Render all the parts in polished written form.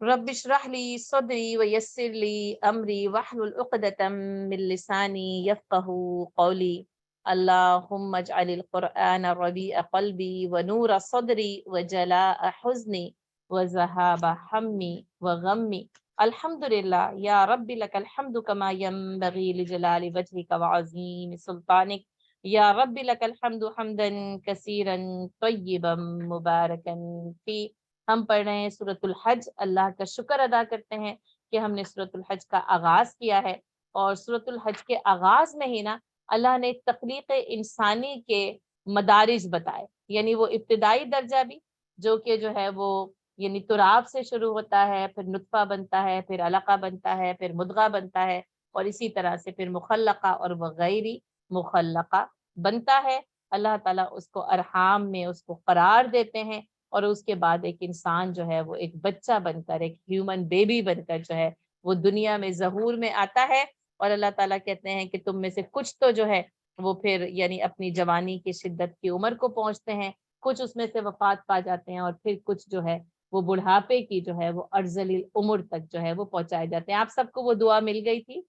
رب اشرح لی صدری ویسر لی امری واحلل عقدۃ من لسانی یفقهوا قولی اللہم اجعل القرآن ربیع قلبی ونور صدری وجلاء حزنی وذہاب ہمی وغمی. الحمدللہ یا رب لک الحمد کما ینبغی لجلال وجہک وعظیم سلطانک. یا رب لک الحمد حمدا کثیرا طیبا مبارکا فی. ہم پڑھ رہے ہیں سورۃ الحج. اللہ کا شکر ادا کرتے ہیں کہ ہم نے سورۃ الحج کا آغاز کیا ہے، اور سورۃ الحج کے آغاز میں ہی نا اللہ نے تخلیق انسانی کے مدارج بتائے، یعنی وہ ابتدائی درجہ بھی جو کہ جو ہے وہ یعنی تراب سے شروع ہوتا ہے، پھر نطفہ بنتا ہے، پھر علقہ بنتا ہے، پھر مدغہ بنتا ہے، اور اسی طرح سے پھر مخلقہ اور وغیری مخلقہ بنتا ہے. اللہ تعالیٰ اس کو ارحام میں اس کو قرار دیتے ہیں، اور اس کے بعد ایک انسان جو ہے وہ ایک بچہ بن کر، ایک ہیومن بیبی بن کر جو ہے وہ دنیا میں ظہور میں آتا ہے. اور اللہ تعالیٰ کہتے ہیں کہ تم میں سے کچھ تو جو ہے وہ پھر یعنی اپنی جوانی کی شدت کی عمر کو پہنچتے ہیں، کچھ اس میں سے وفات پا جاتے ہیں، اور پھر کچھ جو ہے وہ بڑھاپے کی جو ہے وہ ارذل العمر تک جو ہے وہ پہنچائے جاتے ہیں. آپ سب کو وہ دعا مل گئی تھی،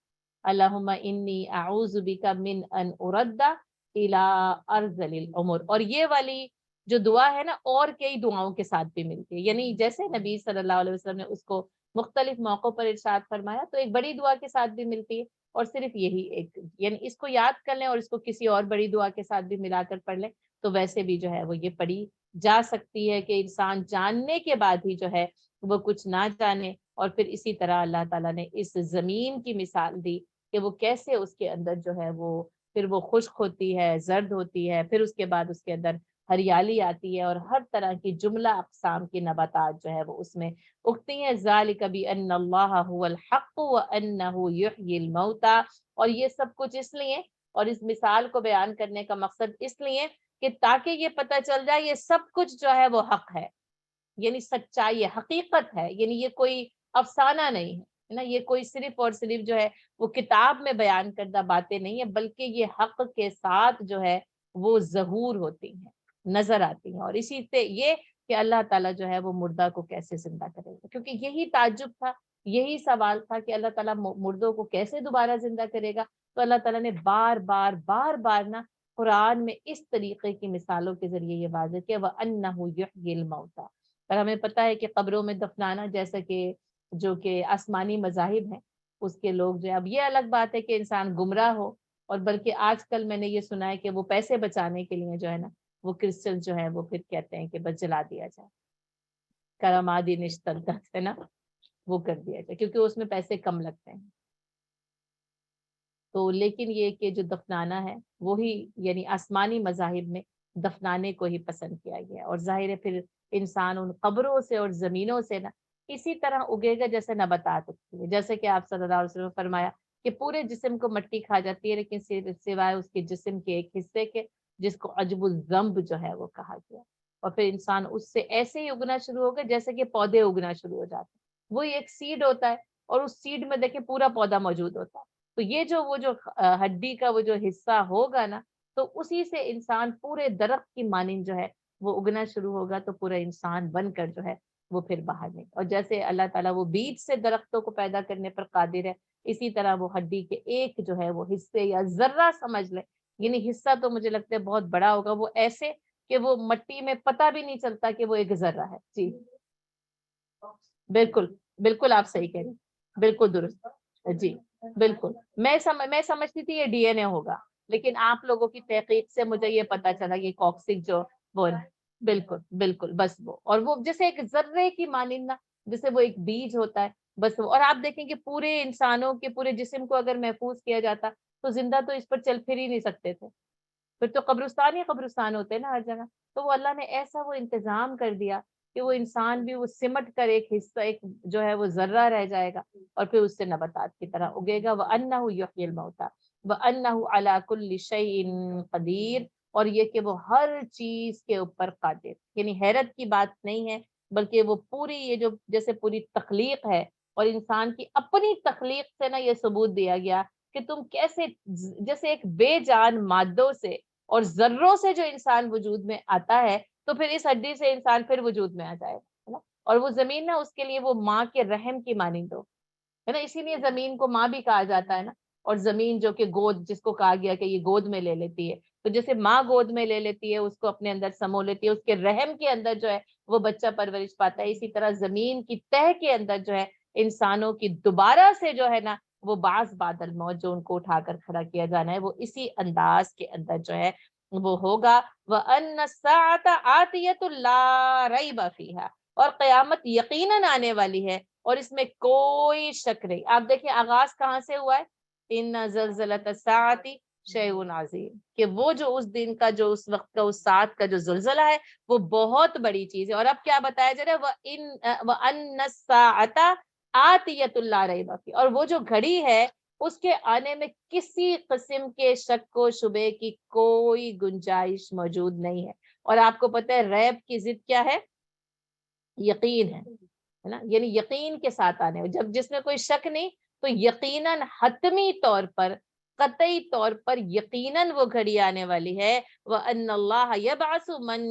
اللہم انی اعوذ بک من ان ارد الی ارذل العمر. اور یہ والی جو دعا ہے نا اور کئی دعاؤں کے ساتھ بھی ملتی ہے، یعنی جیسے نبی صلی اللہ علیہ وسلم نے اس کو مختلف موقعوں پر ارشاد فرمایا تو ایک بڑی دعا کے ساتھ بھی ملتی ہے، اور صرف یہی ایک یعنی اس کو یاد کر لیں اور اس کو کسی اور بڑی دعا کے ساتھ بھی ملا کر پڑھ لیں تو ویسے بھی جو ہے وہ یہ پڑھی جا سکتی ہے کہ انسان جاننے کے بعد ہی جو ہے وہ کچھ نہ جانے. اور پھر اسی طرح اللہ تعالیٰ نے اس زمین کی مثال دی کہ وہ کیسے اس کے اندر جو ہے وہ پھر وہ خشک ہوتی ہے، زرد ہوتی ہے، پھر اس کے بعد اس کے اندر ہریالی آتی ہے، اور ہر طرح کی جملہ اقسام کی نباتات جو ہے وہ اس میں اگتی ہیں. ذالک بان اللہ هو الحق وانہ یحیی الموتى. اور یہ سب کچھ اس لیے، اور اس مثال کو بیان کرنے کا مقصد اس لیے کہ تاکہ یہ پتہ چل جائے یہ سب کچھ جو ہے وہ حق ہے، یعنی سچائی ہے، حقیقت ہے، یعنی یہ کوئی افسانہ نہیں ہے نا، یہ کوئی صرف اور صرف جو ہے وہ کتاب میں بیان کردہ باتیں نہیں ہے، بلکہ یہ حق کے ساتھ جو ہے وہ ظہور ہوتی ہیں، نظر آتی ہیں. اور اسی سے یہ کہ اللہ تعالیٰ جو ہے وہ مردہ کو کیسے زندہ کرے گا، کیونکہ یہی تعجب تھا، یہی سوال تھا کہ اللہ تعالیٰ مردوں کو کیسے دوبارہ زندہ کرے گا. تو اللہ تعالیٰ نے بار بار بار بار نا قرآن میں اس طریقے کی مثالوں کے ذریعے یہ واضح کیا وَأَنَّهُ يُحْيِي الْمَوْتَى. اور ہمیں پتہ ہے کہ قبروں میں دفنانا جیسا کہ جو کہ آسمانی مذاہب ہیں اس کے لوگ جو ہے، اب یہ الگ بات ہے کہ انسان گمراہ ہو، اور بلکہ آج کل میں نے یہ سنا ہے کہ وہ پیسے بچانے کے لیے جو ہے نا وہ کرسچن جو ہے وہ پھر کہتے ہیں کہ بس جلا دیا جائے، کرامادی نشتر ہے نا وہ کر دیا جائے کیونکہ اس میں پیسے کم لگتے ہیں. تو لیکن یہ کہ جو دفنانا ہے وہی یعنی آسمانی مذاہب میں دفنانے کو ہی پسند کیا گیا، اور ظاہر ہے پھر انسان ان قبروں سے اور زمینوں سے نا اسی طرح اگے گا جیسے نباتات اگتی ہے. جیسے کہ آپ صلی اللہ علیہ وسلم نے فرمایا کہ پورے جسم کو مٹی کھا جاتی ہے لیکن سوائے اس کے جسم کے ایک حصے کے جس کو عجب الذنب جو ہے وہ کہا گیا. اور پھر انسان اس سے ایسے ہی اگنا شروع ہوگا جیسے کہ پودے اگنا شروع ہو جاتے ہیں، وہی ایک سیڈ ہوتا ہے اور اس سیڈ میں دیکھیں پورا پودا موجود ہوتا ہے. تو یہ جو وہ جو ہڈی کا وہ جو حصہ ہوگا نا تو اسی سے انسان پورے درخت کی مانند جو ہے وہ اگنا شروع ہوگا، تو پورا انسان بن کر جو ہے وہ پھر باہر نکلے. اور جیسے اللہ تعالیٰ وہ بیج سے درختوں کو پیدا کرنے پر قادر ہے، اسی طرح وہ ہڈی کے ایک جو ہے وہ حصے یا ذرہ سمجھ لے، یعنی حصہ تو مجھے لگتا ہے بہت بڑا ہوگا، وہ ایسے کہ وہ مٹی میں پتہ بھی نہیں چلتا کہ وہ ایک ذرہ ہے. جی بالکل بالکل آپ صحیح کہہ رہی ہیں، بالکل درست. جی بالکل میں سمجھتی تھی یہ ڈی این اے ہوگا، لیکن آپ لوگوں کی تحقیق سے مجھے یہ پتا چلا یہ کوکسک جو وہ بالکل بالکل بس وہ، اور وہ جیسے ایک ذرے کی مانند نا جیسے وہ ایک بیج ہوتا ہے بس وہ. اور آپ دیکھیں کہ پورے انسانوں کے پورے جسم کو اگر محفوظ کیا جاتا تو زندہ تو اس پر چل پھر ہی نہیں سکتے تھے، پھر تو قبرستان ہی قبرستان ہوتے ہیں نا ہر جگہ. تو وہ اللہ نے ایسا وہ انتظام کر دیا کہ وہ انسان بھی وہ سمٹ کر ایک حصہ ایک جو ہے وہ ذرہ رہ جائے گا، اور پھر اس سے نباتات کی طرح اگے گا. وَأَنَّهُ يُحْيِي الْمَوْتَى وَأَنَّهُ عَلَى كُلِّ شَيْءٍ قَدِيرٌ. اور یہ کہ وہ ہر چیز کے اوپر قادر، یعنی حیرت کی بات نہیں ہے بلکہ وہ پوری یہ جو جیسے پوری تخلیق ہے اور انسان کی اپنی تخلیق سے نا یہ ثبوت دیا گیا کہ تم کیسے جیسے ایک بے جان مادوں سے اور ذروں سے جو انسان وجود میں آتا ہے تو پھر اس ہڈی سے انسان پھر وجود میں آ جائے گا، ہے نا. اور وہ زمین نا اس کے لیے وہ ماں کے رحم کی مانند ہو، ہے نا، اسی لیے زمین کو ماں بھی کہا جاتا ہے نا. اور زمین جو کہ گود، جس کو کہا گیا کہ یہ گود میں لے لیتی ہے، تو جیسے ماں گود میں لے لیتی ہے، اس کو اپنے اندر سمو لیتی ہے، اس کے رحم کے اندر جو ہے وہ بچہ پرورش پاتا ہے، اسی طرح زمین کی تہ کے اندر جو ہے انسانوں کی دوبارہ سے جو ہے نا وہ بعض بعد الموت جو ان کو اٹھا کر کھڑا کیا جانا ہے، وہ اسی انداز کے اندر جو ہے وہ ہوگا. وَأَنَّ السَّاعَةَ آتِيَةٌ لَا رَيْبَ فِيهَا، اور قیامت یقیناً آنے والی ہے اور اس میں کوئی شک نہیں. آپ دیکھیں آغاز کہاں سے ہوا ہے، ان زلزلۃ الساعۃ شیء عظیم، کہ وہ جو اس دن کا، جو اس وقت کا، اس ساعت کا جو زلزلہ ہے وہ بہت بڑی چیز ہے. اور اب کیا بتایا جا رہا ہے، وَأَنَّ السَّاعَةَ آتِيَةٌ لَا رَيْبَ فِيهَا، اور وہ جو گھڑی ہے اس کے آنے میں کسی قسم کے شک و شبے کی کوئی گنجائش موجود نہیں ہے. اور آپ کو پتہ ہے ریب کی ضد کیا ہے؟ یقین ہے نا، یعنی یقین کے ساتھ آنے، جب جس میں کوئی شک نہیں تو یقیناً حتمی طور پر، قطعی طور پر یقیناً وہ گھڑی آنے والی ہے. وَأَنَّ اللَّهَ يَبْعَثُ مَن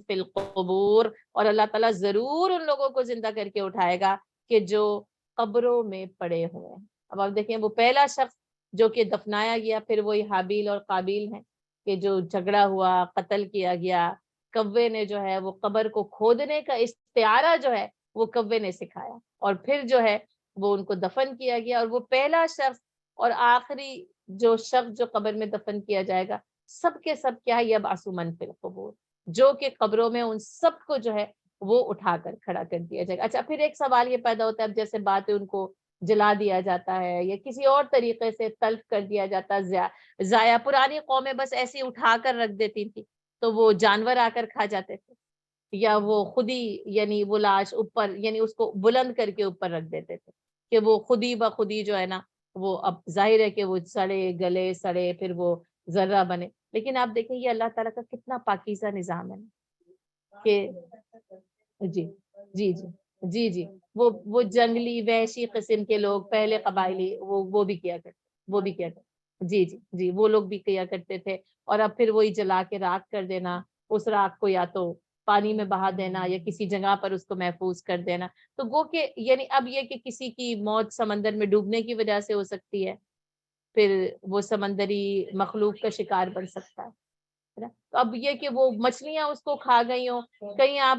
فِي الْقُبُورِ، اور اللہ تعالیٰ ضرور ان لوگوں کو زندہ کر کے اٹھائے گا کہ جو قبروں میں پڑے ہوئے ہیں. اب آپ دیکھیں وہ پہلا شخص جو کہ دفنایا گیا، پھر وہی حابیل اور قابیل ہیں کہ جو جھگڑا ہوا، قتل کیا گیا. کوے نے جو ہے وہ قبر کو کھودنے کا استعارہ جو ہے وہ کوے نے سکھایا، اور پھر جو ہے وہ ان کو دفن کیا گیا. اور وہ پہلا شخص اور آخری جو شخص جو قبر میں دفن کیا جائے گا، سب کے سب کیا ہے، یبعث من فی القبور، جو کہ قبروں میں ان سب کو جو ہے وہ اٹھا کر کھڑا کر دیا جائے گا. اچھا پھر ایک سوال یہ پیدا ہوتا ہے، اب جیسے بات ہے ان کو جلا دیا جاتا ہے یا کسی اور طریقے سے تلف کر دیا جاتا ہے، ضائع، پرانی قومیں بس ایسی اٹھا کر رکھ دیتی تھی تو وہ جانور آ کر کھا جاتے تھے، یا وہ خود ہی یعنی وہ لاش اوپر یعنی اس کو بلند کر کے اوپر رکھ دیتے تھے کہ وہ خودی بخودی جو ہے نا وہ اب ظاہر ہے کہ وہ سڑے گلے سڑے پھر وہ ذرہ بنے. لیکن آپ دیکھیں یہ اللہ تعالیٰ کا کتنا پاکیزہ نظام ہے کہ جی جی جی جی جی وہ جنگلی وحشی قسم کے لوگ، پہلے قبائلی وہ بھی کیا کرتے، وہ بھی کیا کرتے، جی جی جی وہ لوگ بھی کیا کرتے تھے. اور اب پھر وہی جلا کے راکھ کر دینا، اس راکھ کو یا تو پانی میں بہا دینا یا کسی جگہ پر اس کو محفوظ کر دینا. تو گو کہ یعنی اب یہ کہ کسی کی موت سمندر میں ڈوبنے کی وجہ سے ہو سکتی ہے، پھر وہ سمندری مخلوق کا شکار بن سکتا ہے نا. تو اب یہ کہ وہ مچھلیاں اس کو کھا گئی ہوں، کہیں آپ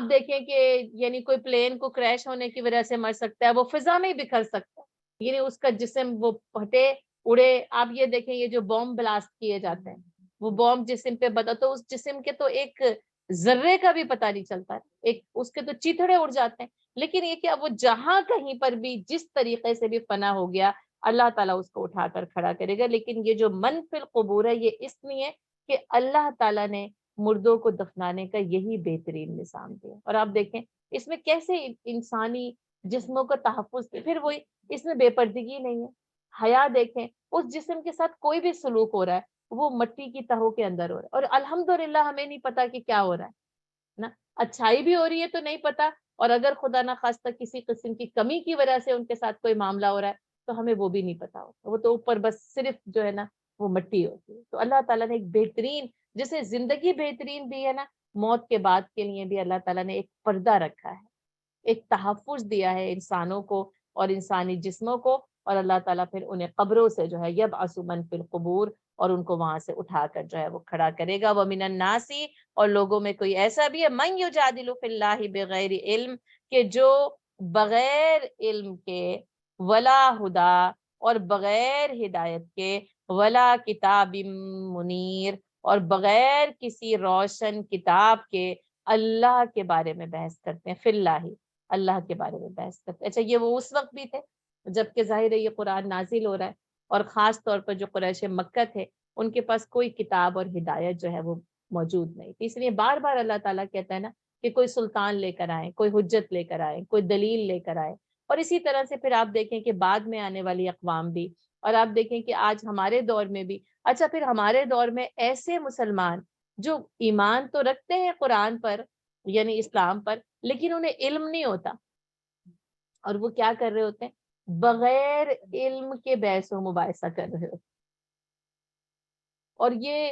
دیکھیں کہ یعنی کوئی پلین کو کریش ہونے کی وجہ سے مر سکتا ہے، وہ فضا میں ہی بکھر سکتا ہے، یعنی اس کا جسم وہ پھٹے اڑے. آپ یہ دیکھیں یہ جو بوم بلاسٹ کیے جاتے ہیں، وہ بوم جسم پہ بتا تو اس جسم کے تو ایک ذرے کا بھی پتہ نہیں چلتا ہے، ایک اس کے تو چیتڑے اڑ جاتے ہیں. لیکن یہ کہ وہ جہاں کہیں پر بھی جس طریقے سے بھی فنا ہو گیا، اللہ تعالیٰ اس کو اٹھا کر کھڑا کرے گا. لیکن یہ جو من فی القبور ہے، یہ اس لیے کہ اللہ تعالیٰ نے مردوں کو دفنانے کا یہی بہترین نظام دیا. اور آپ دیکھیں اس میں کیسے انسانی جسموں کا تحفظ، پھر وہی اس میں بے پردگی نہیں ہے، حیا. دیکھیں اس جسم کے ساتھ کوئی بھی سلوک ہو رہا ہے وہ مٹی کی تہوں کے اندر ہو رہا ہے، اور الحمدللہ ہمیں نہیں پتا کہ کیا ہو رہا ہے نا، اچھائی بھی ہو رہی ہے تو نہیں پتا، اور اگر خدا نہ خواستہ کسی قسم کی کمی کی وجہ سے ان کے ساتھ کوئی معاملہ ہو رہا ہے تو ہمیں وہ بھی نہیں پتا ہوتا، وہ تو اوپر بس صرف جو ہے نا وہ مٹی ہوتی ہے. تو اللہ تعالیٰ نے ایک بہترین، جسے زندگی بہترین دی ہے نا، موت کے بعد کے لیے بھی اللہ تعالیٰ نے ایک پردہ رکھا ہے، ایک تحفظ دیا ہے انسانوں کو اور انسانی جسموں کو. اور اللہ تعالیٰ پھر انہیں قبروں سے جو ہے یبعث من فی القبور، اور ان کو وہاں سے اٹھا کر جو ہے وہ کھڑا کرے گا. ومن الناس، اور لوگوں میں کوئی ایسا بھی ہے، من یجادل فی اللہ بغیر علم، کہ جو بغیر علم کے، ولا ہدا، اور بغیر ہدایت کے، ولا کتاب منیر، اور بغیر کسی روشن کتاب کے اللہ کے بارے میں بحث کرتے ہیں. فی اللہ، اللہ کے بارے میں بحث کرتے ہیں. اچھا یہ وہ اس وقت بھی تھے جبکہ ظاہر ہے یہ قرآن نازل ہو رہا ہے، اور خاص طور پر جو قریش مکہ تھے ان کے پاس کوئی کتاب اور ہدایت جو ہے وہ موجود نہیں تھی. اس لیے بار بار اللہ تعالیٰ کہتا ہے نا کہ کوئی سلطان لے کر آئے، کوئی حجت لے کر آئے، کوئی دلیل لے کر آئے. اور اسی طرح سے پھر آپ دیکھیں کہ بعد میں آنے والی اقوام بھی، اور آپ دیکھیں کہ آج ہمارے دور میں بھی. اچھا پھر ہمارے دور میں ایسے مسلمان جو ایمان تو رکھتے ہیں قرآن پر یعنی اسلام پر، لیکن انہیں علم نہیں ہوتا، اور وہ کیا کر رہے ہوتے ہیں، بغیر علم کے بحث و مباحثہ کر رہے ہوتے ہیں. اور یہ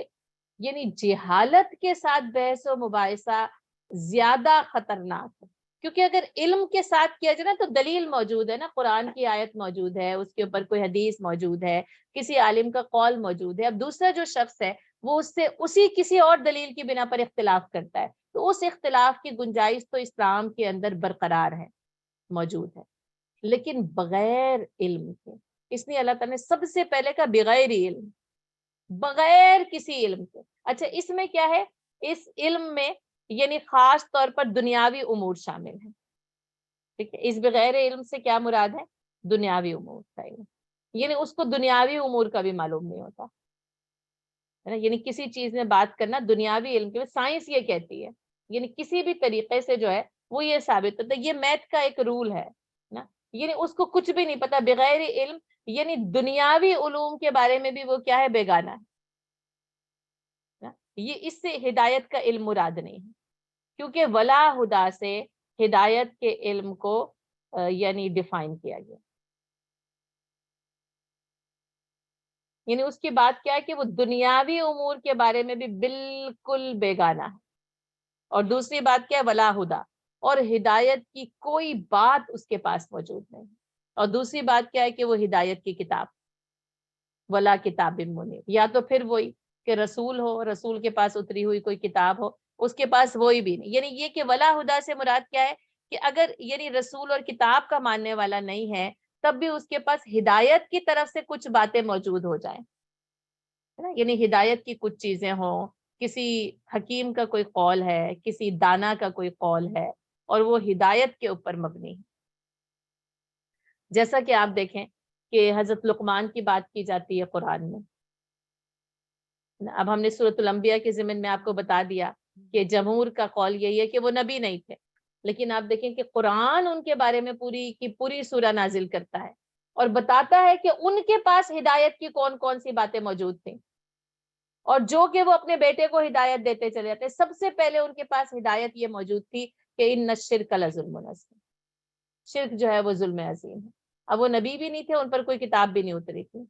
یعنی جہالت کے ساتھ بحث و مباحثہ زیادہ خطرناک ہے، کیونکہ اگر علم کے ساتھ کیا جائے نا تو دلیل موجود ہے نا، قرآن کی آیت موجود ہے، اس کے اوپر کوئی حدیث موجود ہے، کسی عالم کا قول موجود ہے. اب دوسرا جو شخص ہے وہ اس سے اسی کسی اور دلیل کی بنا پر اختلاف کرتا ہے، تو اس اختلاف کی گنجائش تو اسلام کے اندر برقرار ہے، موجود ہے، لیکن بغیر علم کے. اس لیے اللہ تعالیٰ نے سب سے پہلے کہا بغیر علم، بغیر کسی علم کے. اچھا اس میں کیا ہے؟ اس علم میں یعنی خاص طور پر دنیاوی امور شامل ہیں. ٹھیک ہے، اس بغیر علم سے کیا مراد ہے؟ دنیاوی امور کا علم، یعنی اس کو دنیاوی امور کا بھی معلوم نہیں ہوتا ہے نا. یعنی کسی چیز میں بات کرنا دنیاوی علم کے، سائنس یہ کہتی ہے، یعنی کسی بھی طریقے سے جو ہے وہ یہ ثابت ہوتا ہے، یہ میتھ کا ایک رول ہے نا. یعنی اس کو کچھ بھی نہیں پتا بغیر علم، یعنی دنیاوی علوم کے بارے میں بھی وہ کیا ہے؟ بیگانہ ہے نا. یہ اس سے ہدایت کا علم مراد نہیں ہے، کیونکہ ولا ہدا سے ہدایت کے علم کو یعنی ڈیفائن کیا گیا. یعنی اس کی بات کیا ہے کہ وہ دنیاوی امور کے بارے میں بھی بالکل بیگانہ ہے. اور دوسری بات کیا ہے؟ ولا ہدا، اور ہدایت کی کوئی بات اس کے پاس موجود نہیں. اور دوسری بات کیا ہے کہ وہ ہدایت کی کتاب، ولا کتاب منیر، یا تو پھر وہی کہ رسول ہو، رسول کے پاس اتری ہوئی کوئی کتاب ہو، اس کے پاس وہی بھی نہیں. یعنی یہ کہ ولا ہدا سے مراد کیا ہے کہ اگر یعنی رسول اور کتاب کا ماننے والا نہیں ہے تب بھی اس کے پاس ہدایت کی طرف سے کچھ باتیں موجود ہو جائیں ہے نا. یعنی ہدایت کی کچھ چیزیں ہوں، کسی حکیم کا کوئی قول ہے، کسی دانا کا کوئی قول ہے، اور وہ ہدایت کے اوپر مبنی ہے. جیسا کہ آپ دیکھیں کہ حضرت لقمان کی بات کی جاتی ہے قرآن میں. اب ہم نے سورۃ الانبیاء کے ضمن میں آپ کو بتا دیا کہ جمہور کا قول یہی ہے کہ وہ نبی نہیں تھے، لیکن آپ دیکھیں کہ قرآن ان کے بارے میں پوری کی پوری سورہ نازل کرتا ہے اور بتاتا ہے کہ ان کے پاس ہدایت کی کون کون سی باتیں موجود تھیں، اور جو کہ وہ اپنے بیٹے کو ہدایت دیتے چلے جاتے. سب سے پہلے ان کے پاس ہدایت یہ موجود تھی کہ ان الشرک لظلم عظیم، شرک جو ہے وہ ظلم عظیم ہے. اب وہ نبی بھی نہیں تھے، ان پر کوئی کتاب بھی نہیں اتری تھی.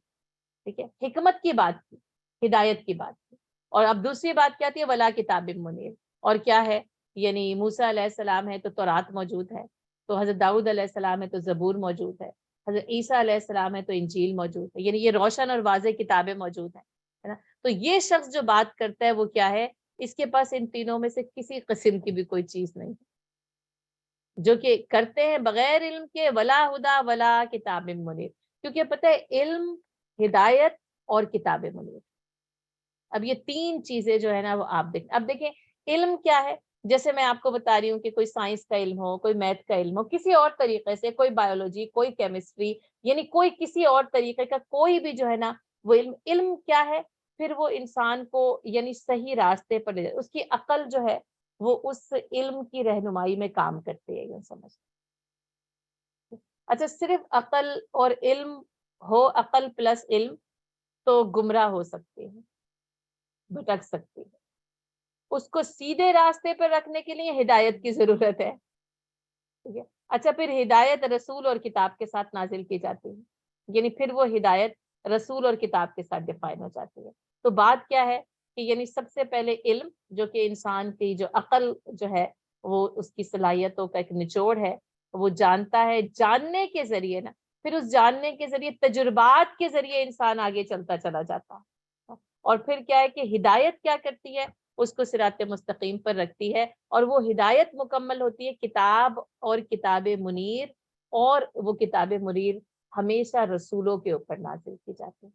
ٹھیک ہے، حکمت کی بات تھی، ہدایت کی بات تھی. اور اب دوسری بات کیا تھی؟ ولا کتاب منیر. اور کیا ہے؟ یعنی موسیٰ علیہ السلام ہے تو تورات موجود ہے، تو حضرت داؤد علیہ السلام ہے تو زبور موجود ہے، حضرت عیسیٰ علیہ السلام ہے تو انجیل موجود ہے. یعنی یہ روشن اور واضح کتابیں موجود ہیں ہے نا. تو یہ شخص جو بات کرتا ہے وہ کیا ہے؟ اس کے پاس ان تینوں میں سے کسی قسم کی بھی کوئی چیز نہیں، جو کہ کرتے ہیں بغیر علم کے ولا ہدا ولا کتاب منیر. کیونکہ پتہ ہے علم، ہدایت اور کتاب منیر، اب یہ تین چیزیں جو ہے نا وہ آپ دیکھیں. اب دیکھیں علم کیا ہے؟ جیسے میں آپ کو بتا رہی ہوں کہ کوئی سائنس کا علم ہو، کوئی میتھ کا علم ہو، کسی اور طریقے سے کوئی بایولوجی، کوئی کیمسٹری، یعنی کوئی کسی اور طریقے کا کوئی بھی جو ہے نا وہ علم. علم کیا ہے؟ پھر وہ انسان کو یعنی صحیح راستے پر لے جائے. اس کی عقل جو ہے وہ اس علم کی رہنمائی میں کام کرتی ہے، یہ سمجھ. اچھا صرف عقل اور علم ہو، عقل پلس علم، تو گمراہ ہو سکتے ہیں، بھٹک سکتی ہے. اس کو سیدھے راستے پر رکھنے کے لیے ہدایت کی ضرورت ہے. ٹھیک ہے. اچھا پھر ہدایت رسول اور کتاب کے ساتھ نازل کی جاتی ہے، یعنی پھر وہ ہدایت رسول اور کتاب کے ساتھ ڈیفائن ہو جاتی ہے. تو بات کیا ہے کہ یعنی سب سے پہلے علم، جو کہ انسان کی جو عقل جو ہے وہ اس کی صلاحیتوں کا ایک نچوڑ ہے، وہ جانتا ہے، جاننے کے ذریعے نا پھر اس جاننے کے ذریعے تجربات کے ذریعے انسان آگے چلتا چلا جاتا ہے. اور پھر کیا ہے کہ ہدایت کیا کرتی ہے؟ اس کو صراط مستقیم پر رکھتی ہے، اور وہ ہدایت مکمل ہوتی ہے کتاب اور کتاب منیر. اور وہ کتاب منیر ہمیشہ رسولوں کے اوپر نازل کی جاتی ہے.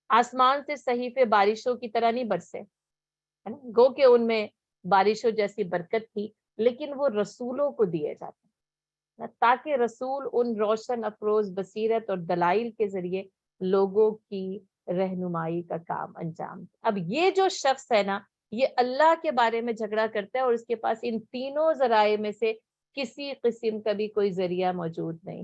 آسمان سے صحیفے بارشوں کی طرح نہیں برسے ہے نا، گو کہ ان میں بارشوں جیسی برکت تھی، لیکن وہ رسولوں کو دیے جاتے ہیں تاکہ رسول ان روشن افروز بصیرت اور دلائل کے ذریعے لوگوں کی رہنمائی کا کام انجام دے. اب یہ جو شخص ہے نا، یہ اللہ کے بارے میں جھگڑا کرتا ہے اور اس کے پاس ان تینوں ذرائع میں سے کسی قسم کا بھی کوئی ذریعہ موجود نہیں.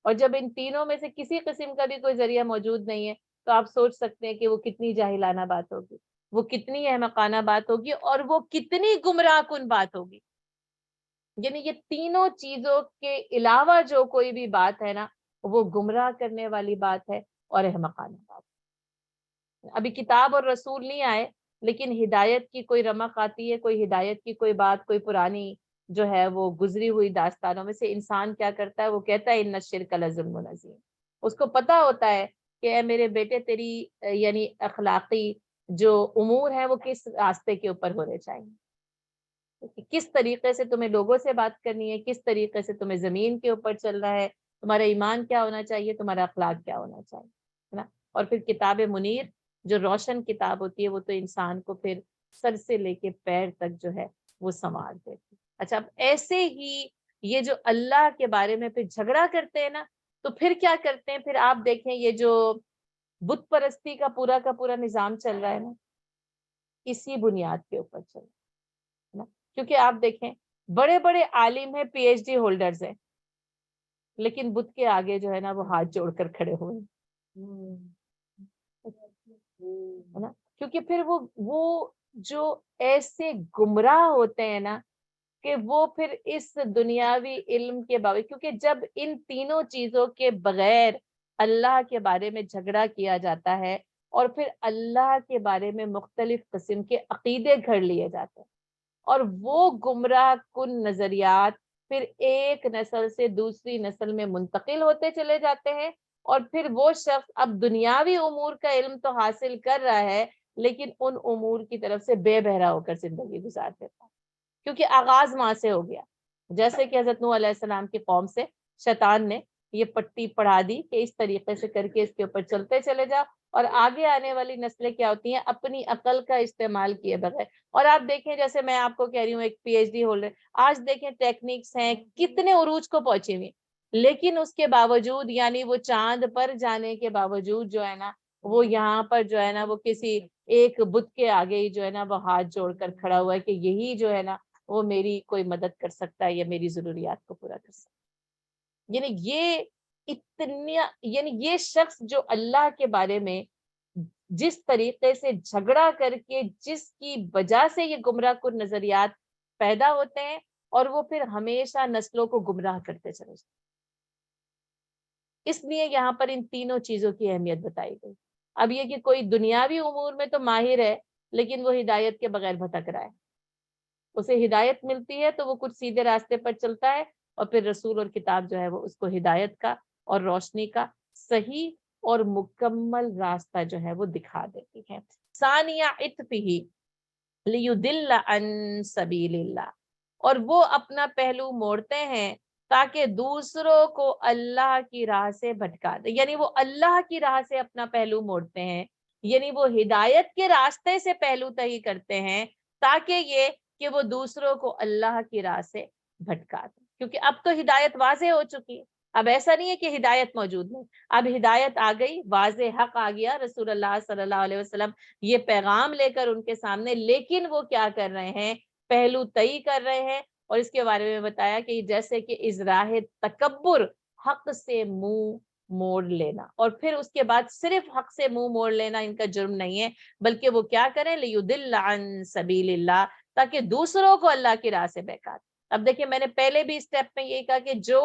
اور جب ان تینوں میں سے کسی قسم کا بھی کوئی ذریعہ موجود نہیں ہے تو آپ سوچ سکتے ہیں کہ وہ کتنی جاہلانہ بات ہوگی، وہ کتنی احمقانہ بات ہوگی، اور وہ کتنی گمراہ کن بات ہوگی. یعنی یہ تینوں چیزوں کے علاوہ جو کوئی بھی بات ہے نا وہ گمراہ کرنے والی بات ہے اور احمقانہ بات ہے. ابھی کتاب اور رسول نہیں آئے لیکن ہدایت کی کوئی رمق آتی ہے، کوئی ہدایت کی کوئی بات، کوئی پرانی جو ہے وہ گزری ہوئی داستانوں میں سے انسان کیا کرتا ہے، وہ کہتا ہے ان الشرک لظلم عظیم۔ اس کو پتا ہوتا ہے کہ اے میرے بیٹے تیری یعنی اخلاقی جو امور ہیں وہ کس راستے کے اوپر ہونے چاہیے، کہ کس طریقے سے تمہیں لوگوں سے بات کرنی ہے، کس طریقے سے تمہیں زمین کے اوپر چلنا ہے، تمہارا ایمان کیا ہونا چاہیے، تمہارا اخلاق کیا ہونا چاہیے، ہے نا۔ اور پھر کتاب منیر جو روشن کتاب ہوتی ہے وہ تو انسان کو پھر سر سے لے کے پیر تک جو ہے وہ سنوار دیتی۔ اچھا، اب ایسے ہی یہ جو اللہ کے بارے میں پھر جھگڑا کرتے ہیں نا، تو پھر کیا کرتے ہیں، پھر آپ دیکھیں یہ جو بت پرستی کا پورا نظام چل رہا ہے نا، اسی بنیاد کے اوپر چل رہا ہے نا۔ کیونکہ آپ دیکھیں بڑے بڑے عالم ہیں، پی ایچ ڈی ہولڈرز ہیں، لیکن بت کے آگے جو ہے نا وہ ہاتھ جوڑ کر کھڑے ہوئے ہیں، ہے نا۔ کیونکہ پھر وہ جو ایسے گمراہ ہوتے ہیں نا کہ وہ پھر اس دنیاوی علم کے باوجود، کیونکہ جب ان تینوں چیزوں کے بغیر اللہ کے بارے میں جھگڑا کیا جاتا ہے اور پھر اللہ کے بارے میں مختلف قسم کے عقیدے گھڑ لیے جاتے ہیں اور وہ گمراہ کن نظریات پھر ایک نسل سے دوسری نسل میں منتقل ہوتے چلے جاتے ہیں، اور پھر وہ شخص اب دنیاوی امور کا علم تو حاصل کر رہا ہے لیکن ان امور کی طرف سے بے بہرا ہو کر زندگی گزار دیتا ہے، کیونکہ آغاز وہاں سے ہو گیا۔ جیسے کہ حضرت نوح علیہ السلام کی قوم سے شیطان نے یہ پٹی پڑھا دی کہ اس طریقے سے کر کے اس کے اوپر چلتے چلے جاؤ، اور آگے آنے والی نسلیں کیا ہوتی ہیں، اپنی عقل کا استعمال کیے بغیر۔ اور آپ دیکھیں جیسے میں آپ کو کہہ رہی ہوں ایک پی ایچ ڈی ہولڈر، آج دیکھیں ٹیکنیکس ہیں کتنے عروج کو پہنچی ہوئی، لیکن اس کے باوجود یعنی وہ چاند پر جانے کے باوجود جو ہے نا وہ یہاں پر جو ہے نا وہ کسی ایک بت کے آگے ہی جو ہے نا وہ ہاتھ جوڑ کر کھڑا ہوا ہے کہ یہی جو ہے نا وہ میری کوئی مدد کر سکتا ہے یا میری ضروریات کو پورا کر سکتا ہے۔ یعنی یہ اتنا، یعنی یہ شخص جو اللہ کے بارے میں جس طریقے سے جھگڑا کر کے جس کی وجہ سے یہ گمراہ کن نظریات پیدا ہوتے ہیں، اور وہ پھر ہمیشہ نسلوں کو گمراہ کرتے چلے جاتے ہیں۔ اس لیے یہاں پر ان تینوں چیزوں کی اہمیت بتائی گئی۔ اب یہ کہ کوئی دنیاوی امور میں تو ماہر ہے لیکن وہ ہدایت کے بغیر بھٹک رہا ہے، اسے ہدایت ملتی ہے تو وہ کچھ سیدھے راستے پر چلتا ہے، اور پھر رسول اور کتاب جو ہے وہ اس کو ہدایت کا اور روشنی کا صحیح اور مکمل راستہ جو ہے وہ دکھا دیتی ہے۔ ثانیہ عطفہ لیدل عن سبیل اللہ، اور وہ اپنا پہلو موڑتے ہیں تاکہ دوسروں کو اللہ کی راہ سے بھٹکا دے، یعنی وہ اللہ کی راہ سے اپنا پہلو موڑتے ہیں، یعنی وہ ہدایت کے راستے سے پہلو تہی کرتے ہیں تاکہ یہ کہ وہ دوسروں کو اللہ کی راہ سے بھٹکا دیں، کیونکہ اب تو ہدایت واضح ہو چکی ہے، اب ایسا نہیں ہے کہ ہدایت موجود نہیں، اب ہدایت آ گئی، واضح حق آ گیا، رسول اللہ صلی اللہ علیہ وسلم یہ پیغام لے کر ان کے سامنے، لیکن وہ کیا کر رہے ہیں، پہلو طئی کر رہے ہیں، اور اس کے بارے میں بتایا کہ جیسے کہ ازراہ تکبر، حق سے منہ موڑ لینا، اور پھر اس کے بعد صرف حق سے منہ موڑ لینا ان کا جرم نہیں ہے، بلکہ وہ کیا کریں، لیدل عن سبیل اللہ، تاکہ دوسروں کو اللہ کی راہ سے بہکا دیں۔ اب دیکھیں میں نے پہلے بھی اسٹیپ میں یہی کہا کہ جو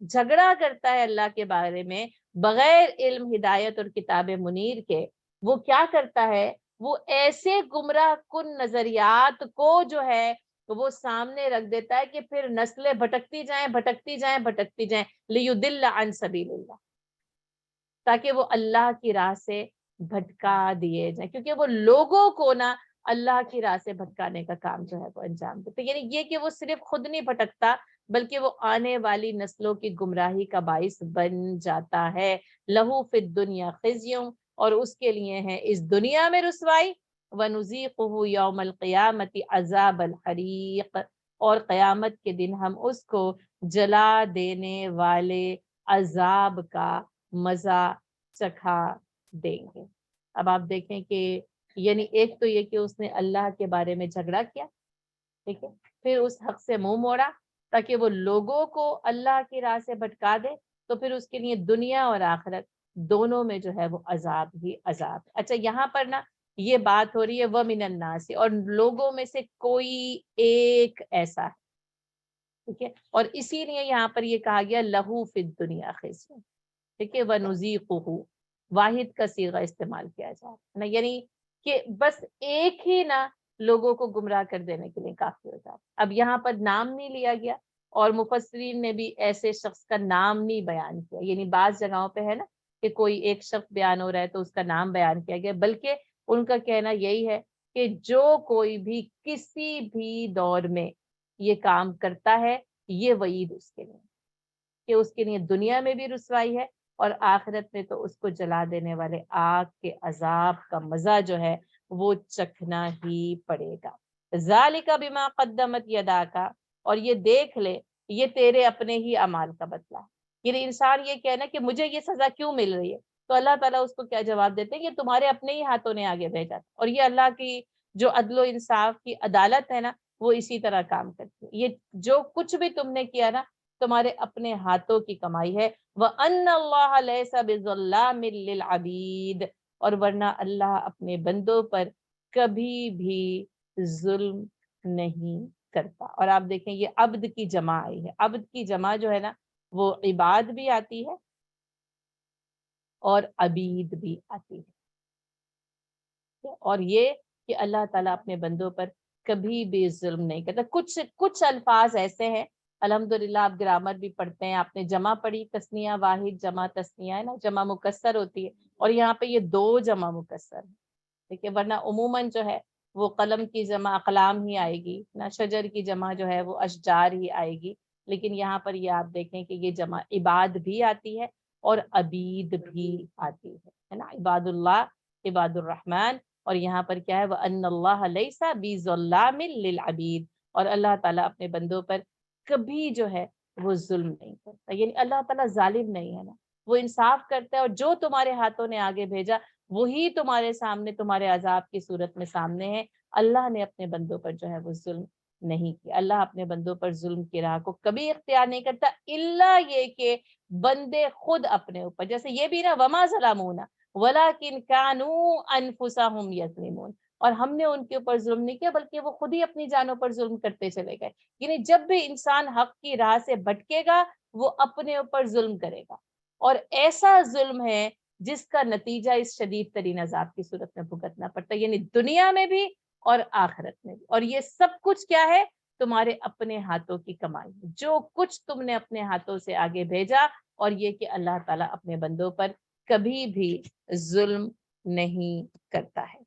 جھگڑا کرتا ہے اللہ کے بارے میں بغیر علم، ہدایت اور کتاب منیر کے، وہ کیا کرتا ہے، وہ ایسے گمراہ کن نظریات کو جو ہے وہ سامنے رکھ دیتا ہے کہ پھر نسلیں بھٹکتی جائیں بھٹکتی جائیں بھٹکتی جائیں، لیدل عن سبیل اللہ، تاکہ وہ اللہ کی راہ سے بھٹکا دیے جائیں، کیونکہ وہ لوگوں کو نا اللہ کی راہ سے بھٹکانے کا کام جو ہے وہ انجام دیتے، یعنی یہ کہ وہ صرف خود نہیں بھٹکتا بلکہ وہ آنے والی نسلوں کی گمراہی کا باعث بن جاتا ہے۔ لہو فی الدنیا خزی، اور اس کے لیے ہے اس دنیا میں رسوائی، وَنُذِيقُهُ يَوْمَ الْقِيَامَةِ عَذَابَ الْحَرِيقِ، اور قیامت کے دن ہم اس کو جلا دینے والے عذاب کا مزہ چکھا دیں گے۔ اب آپ دیکھیں کہ یعنی ایک تو یہ کہ اس نے اللہ کے بارے میں جھگڑا کیا، ٹھیک ہے، پھر اس حق سے منہ موڑا تاکہ وہ لوگوں کو اللہ کی راہ سے بھٹکا دے، تو پھر اس کے لیے دنیا اور آخرت دونوں میں جو ہے وہ عذاب ہی عذاب۔ اچھا یہاں پر نا یہ بات ہو رہی ہے وَمِنَ النَّاسِ، اور لوگوں میں سے کوئی ایک ایسا ہے، ٹھیک ہے، اور اسی لیے یہاں پر یہ کہا گیا لہو فی الدنیا خزی، ٹھیک ہے، وَنُذِيقُهُ، واحد کا صیغہ استعمال کیا جائے نا، یعنی کہ بس ایک ہی نا لوگوں کو گمراہ کر دینے کے لیے کافی ہوتا ہے۔ اب یہاں پر نام نہیں لیا گیا، اور مفسرین نے بھی ایسے شخص کا نام نہیں بیان کیا، یعنی بعض جگہوں پہ ہے نا کہ کوئی ایک شخص بیان ہو رہا ہے تو اس کا نام بیان کیا گیا، بلکہ ان کا کہنا یہی ہے کہ جو کوئی بھی کسی بھی دور میں یہ کام کرتا ہے، یہ وعید اس کے لیے کہ اس کے لیے دنیا میں بھی رسوائی ہے، اور آخرت میں تو اس کو جلا دینے والے آگ کے عذاب کا مزہ جو ہے وہ چکھنا ہی پڑے گا۔ ذالک بما قدمت یداکا، اور یہ دیکھ لے یہ تیرے اپنے ہی اعمال کا بدلہ ہے۔ یعنی انسان یہ کہنا کہ مجھے یہ سزا کیوں مل رہی ہے، تو اللہ تعالیٰ اس کو کیا جواب دیتے ہیں کہ تمہارے اپنے ہی ہاتھوں نے آگے بھیجا تھا، اور یہ اللہ کی جو عدل و انصاف کی عدالت ہے نا وہ اسی طرح کام کرتی ہے۔ یہ جو کچھ بھی تم نے کیا نا تمہارے اپنے ہاتھوں کی کمائی ہے۔ وَأَنَّ اللَّهَ لَيْسَ بِظَلَّامٍ لِّلْعَبِيدِ، اور ورنہ اللہ اپنے بندوں پر کبھی بھی ظلم نہیں کرتا۔ اور آپ دیکھیں یہ عبد کی جمع آئی ہے، عبد کی جمع جو ہے نا وہ عباد بھی آتی ہے اور عبید بھی آتی ہے، اور یہ کہ اللہ تعالیٰ اپنے بندوں پر کبھی بھی ظلم نہیں کرتا۔ کچھ الفاظ ایسے ہیں، الحمدللہ آپ گرامر بھی پڑھتے ہیں، آپ نے جمع پڑھی، تثنیہ واحد جمع تثنیہ ہے نا، جمع مکسر ہوتی ہے، اور یہاں پہ یہ دو جمع مکسر ہے، ٹھیک ہے، ورنہ عموماً جو ہے وہ قلم کی جمع اقلام ہی آئے گی نہ، شجر کی جمع جو ہے وہ اشجار ہی آئے گی، لیکن یہاں پر یہ آپ دیکھیں کہ یہ جمع عباد بھی آتی ہے اور عبید بھی آتی ہے نا، عباد اللہ، عباد الرحمن، اور یہاں پر کیا ہے وَأَنَّ اللَّهَ لَيْسَ بِظَلَّامٍ لِّلْعَبِيدِ، اور اللہ تعالیٰ اپنے بندوں پر کبھی جو ہے وہ ظلم نہیں کرتا، یعنی اللہ تعالیٰ ظالم نہیں ہے نا، وہ انصاف کرتا ہے، اور جو تمہارے ہاتھوں نے آگے بھیجا وہی تمہارے سامنے تمہارے عذاب کی صورت میں سامنے ہے۔ اللہ نے اپنے بندوں پر جو ہے وہ ظلم نہیں کیا، اللہ اپنے بندوں پر ظلم کی راہ کو کبھی اختیار نہیں کرتا، الا یہ کہ بندے خود اپنے اوپر، جیسے یہ بھی نا وما ظلمونا ولیکن کانوا انفسہم یظلمون، اور ہم نے ان کے اوپر ظلم نہیں کیا بلکہ وہ خود ہی اپنی جانوں پر ظلم کرتے چلے گئے۔ یعنی جب بھی انسان حق کی راہ سے بھٹکے گا وہ اپنے اوپر ظلم کرے گا، اور ایسا ظلم ہے جس کا نتیجہ اس شدید ترین عذاب کی صورت میں بھگتنا پڑتا ہے، یعنی دنیا میں بھی اور آخرت میں بھی، اور یہ سب کچھ کیا ہے تمہارے اپنے ہاتھوں کی کمائی، جو کچھ تم نے اپنے ہاتھوں سے آگے بھیجا، اور یہ کہ اللہ تعالیٰ اپنے بندوں پر کبھی بھی ظلم نہیں کرتا ہے۔